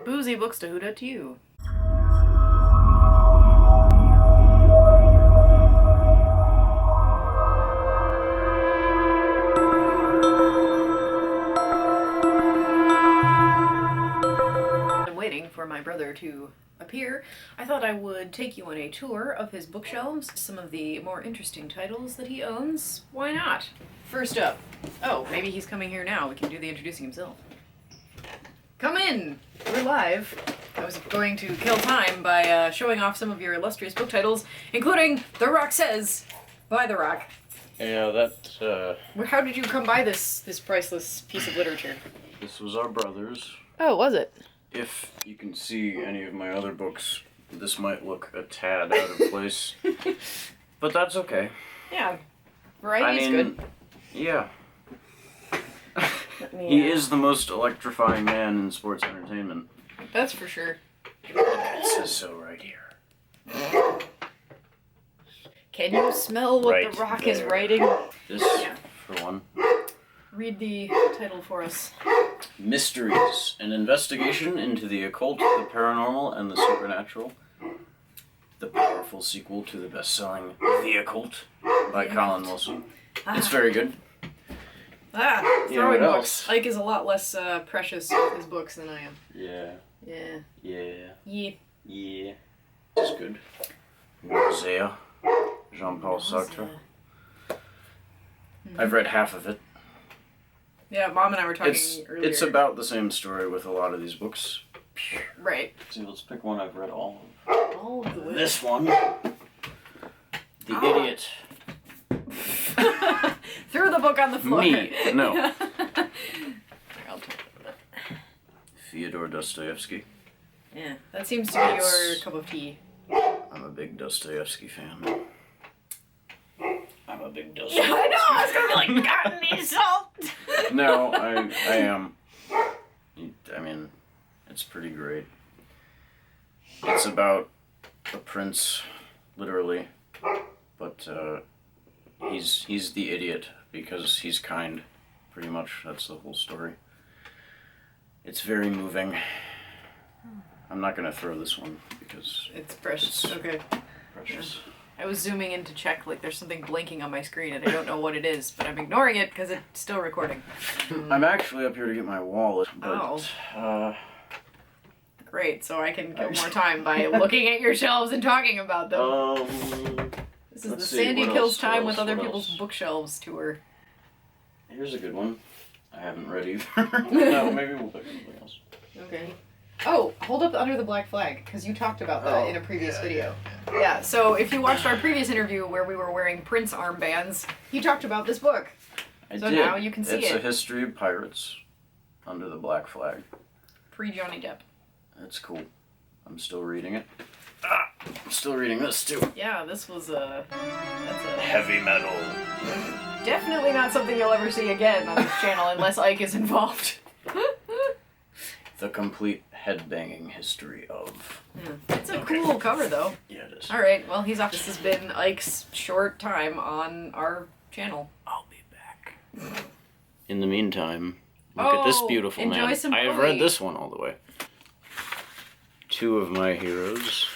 Boozey Bookstahooda to you. I'm waiting for my brother to appear. I thought I would take you on a tour of his bookshelves, some of the more interesting titles that he owns. Why not? First up, oh, maybe he's coming here now. We can do the introducing himself. Come in! We're live. I was going to kill time by showing off some of your illustrious book titles, including The Rock Says by The Rock. Yeah, that, How did you come by this priceless piece of literature? this was our brother's. Oh, was it? If you can see any of my other books, this might look a tad out of place. But that's okay. Yeah. Variety's good. Yeah. He is the most electrifying man in sports entertainment. That's for sure. It says so right here. Can you smell what Right The Rock there. is writing? This, for one. Read the title for us. Mysteries, an investigation into the occult, the paranormal, and the supernatural. The powerful sequel to the best-selling The Occult by Colin Wilson. It's very good. Throwing what books. else? Ike is a lot less precious with his books than I am. Yeah. Yeah. Yeah. Yeah. Yeah. It's good. Nausea. Jean-Paul Sartre. I've read half of it. Yeah, Mom and I were talking earlier. It's about the same story with a lot of these books. Right. See, let's pick one I've read all All of the of. This one. The Idiot. Threw the book on the floor. Me. No. Here, I'll talk about it. Fyodor Dostoevsky. Yeah, that seems to be your cup of tea. I'm a big Dostoevsky fan. I'm a big Yeah, Dostoevsky I know! I was gonna be like, God, need salt! No, I am. I mean, it's pretty great. It's about a prince, literally, but he's the idiot because he's kind. Pretty much, that's the whole story. It's very moving. I'm not gonna throw this one because It's precious. It's okay. precious. I was zooming in to check, like, there's something blinking on my screen and I don't know what it is, but I'm ignoring it because it's still recording. I'm actually up here to get my wallet, but Great, so I can kill more time by looking at your shelves and talking about them. This is let's the see, Sandy what Kills else, Time what with else, other what people's else? bookshelves tour. Here's a good one. I haven't read either. No, maybe we'll pick something else. Okay. Oh, hold up Under the Black Flag, because you talked about that in a previous video. Yeah, so if you watched our previous interview where we were wearing Prince armbands, he talked about this book. I So did. now you can see It's it. a history of pirates under the Black Flag. Pre-Johnny Depp. That's cool. I'm still reading it. I'm still reading this too. Yeah, this was that's a Heavy metal. definitely not something you'll ever see again on this channel unless Ike is involved. The complete headbanging history of. It's a cool cover though. Yeah, it is. Alright, well he's off. This has been Ike's short time on our channel. I'll be back. In the meantime, look at this beautiful enjoy man. some I have Bowie. read this one all the way. Two of my heroes.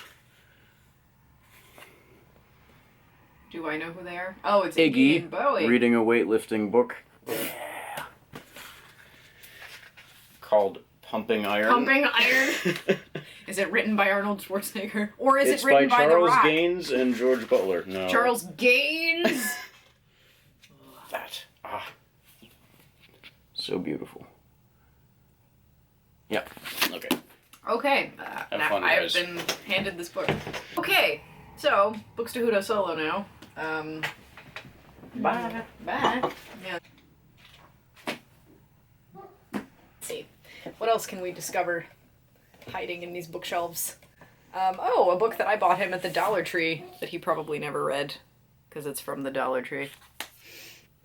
Do I know who they are? Oh, it's Iggy, and Bowie. reading a weightlifting book. Called Pumping Iron. Pumping Iron. Is it written by Arnold Schwarzenegger? Or is It's it written by The Charles Rock? Gaines and George Butler. No. Charles Gaines? That. So beautiful. Yeah. Okay. Okay. Have now fun, I've guys. been handed this book. Okay, so, Bookstahooda solo now. Bye. Bye. Yeah. Let's see. What else can we discover hiding in these bookshelves? Oh, a book that I bought him at the Dollar Tree that he probably never read, because it's from the Dollar Tree.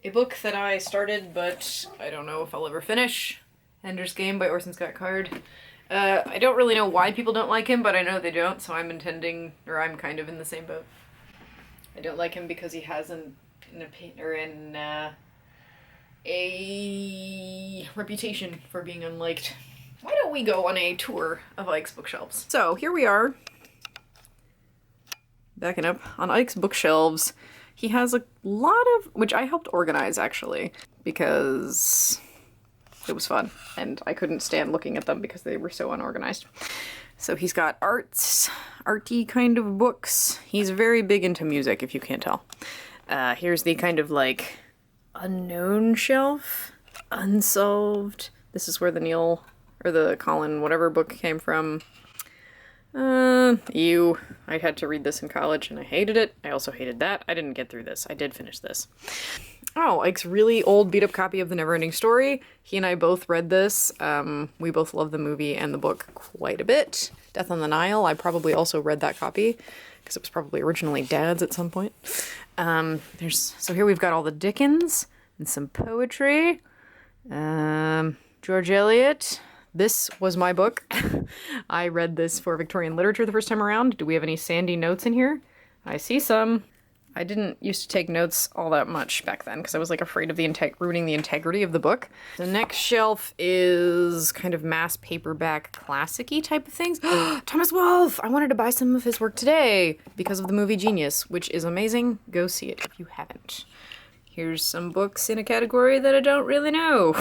A book that I started, but I don't know if I'll ever finish. Ender's Game by Orson Scott Card. I don't really know why people don't like him, but I know they don't, so I'm kind of in the same boat. I don't like him because he has a reputation for being unliked. why don't we go on a tour of Ike's bookshelves? So here we are, backing up on Ike's bookshelves. He has a lot of, which I helped organize actually, because it was fun and I couldn't stand looking at them because they were so unorganized. So he's got arty kind of books. He's very big into music, if you can't tell. Here's the kind of like unknown shelf, unsolved. This is where the Neil or the Colin whatever book came from. I had to read this in college and I hated it. I also hated that. I didn't get through this. I did finish this. Oh, Ike's really old beat up copy of The Neverending Story. He and I both read this. We both love the movie and the book quite a bit. Death on the Nile, I probably also read that copy because it was probably originally Dad's at some point. So here we've got all the Dickens and some poetry. George Eliot. This was my book. I read this for Victorian literature the first time around. Do we have any sandy notes in here? I see some. I didn't used to take notes all that much back then because I was like afraid of ruining the integrity of the book. The next shelf is kind of mass paperback classic-y type of things. Thomas Wolfe! I wanted to buy some of his work today because of the movie Genius, which is amazing. Go see it if you haven't. Here's some books in a category that I don't really know.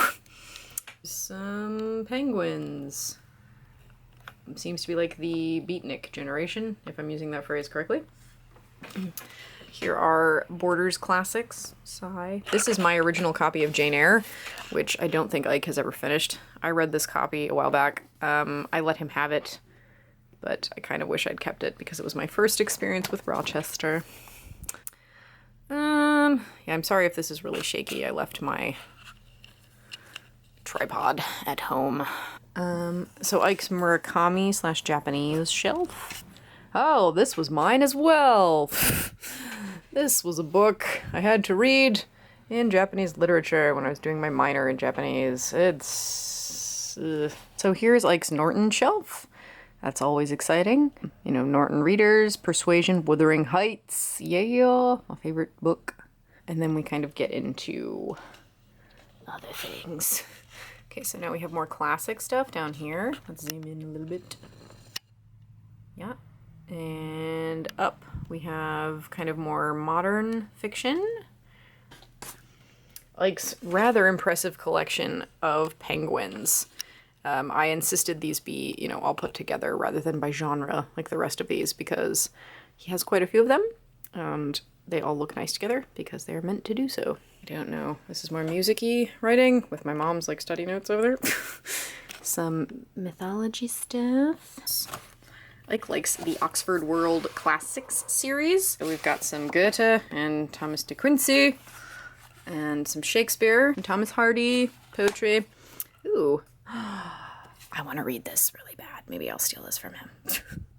Some penguins. Seems to be like the beatnik generation, if I'm using that phrase correctly. Here are Borders classics. Sigh. This is my original copy of Jane Eyre, which I don't think Ike has ever finished. I read this copy a while back. I let him have it, but I kind of wish I'd kept it because it was my first experience with Rochester. Yeah, I'm sorry if this is really shaky. I left my tripod at home. So Ike's Murakami / Japanese shelf. Oh, this was mine as well. This was a book I had to read in Japanese literature when I was doing my minor in Japanese. So here's Ike's Norton shelf. That's always exciting. You know, Norton Readers, Persuasion, Wuthering Heights. Yeah, my favorite book. And then we kind of get into other things. Okay, so now we have more classic stuff down here. Let's zoom in a little bit. Yeah. And up we have kind of more modern fiction. Ike's rather impressive collection of penguins. I insisted these be, you know, all put together rather than by genre like the rest of these because he has quite a few of them and they all look nice together because they're meant to do so. I don't know. This is more music-y writing with my mom's like study notes over there. Some mythology stuff. Ike likes the Oxford World Classics series. So we've got some Goethe and Thomas de Quincey and some Shakespeare and Thomas Hardy poetry. Ooh. I want to read this really bad. Maybe I'll steal this from him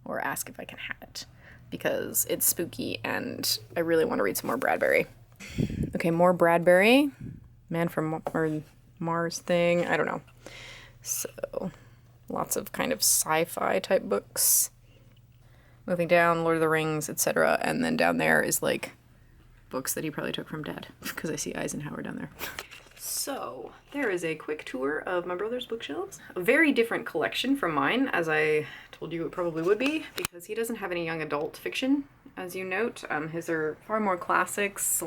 or ask if I can have it because it's spooky and I really want to read some more Bradbury. Okay, more Bradbury. Man from Mars thing. I don't know. So lots of kind of sci-fi type books. Moving down, Lord of the Rings, etc. And then down there is like books that he probably took from Dad because I see Eisenhower down there. So there is a quick tour of my brother's bookshelves. A very different collection from mine, as I told you it probably would be, because he doesn't have any young adult fiction, as you note. His are far more classics /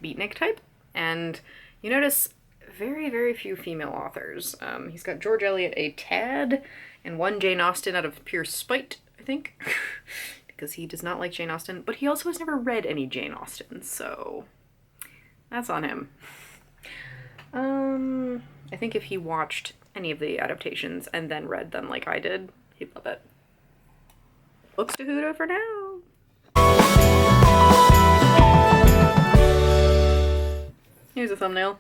beatnik type. And you notice very, very few female authors. He's got George Eliot a tad, and one Jane Austen out of pure spite, I think, because he does not like Jane Austen, but he also has never read any Jane Austen, so that's on him. I think if he watched any of the adaptations and then read them like I did, he'd love it. Bookstahooda for now. Here's a thumbnail.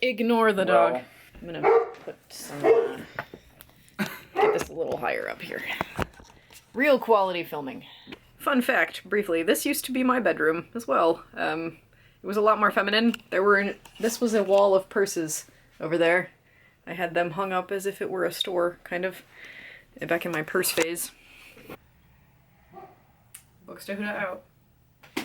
Ignore the dog. I'm gonna put some, get this a little higher up here. Real quality filming. Fun fact, briefly, this used to be my bedroom as well. It was a lot more feminine. This was a wall of purses over there. I had them hung up as if it were a store, kind of, back in my purse phase. Bookstahooda out.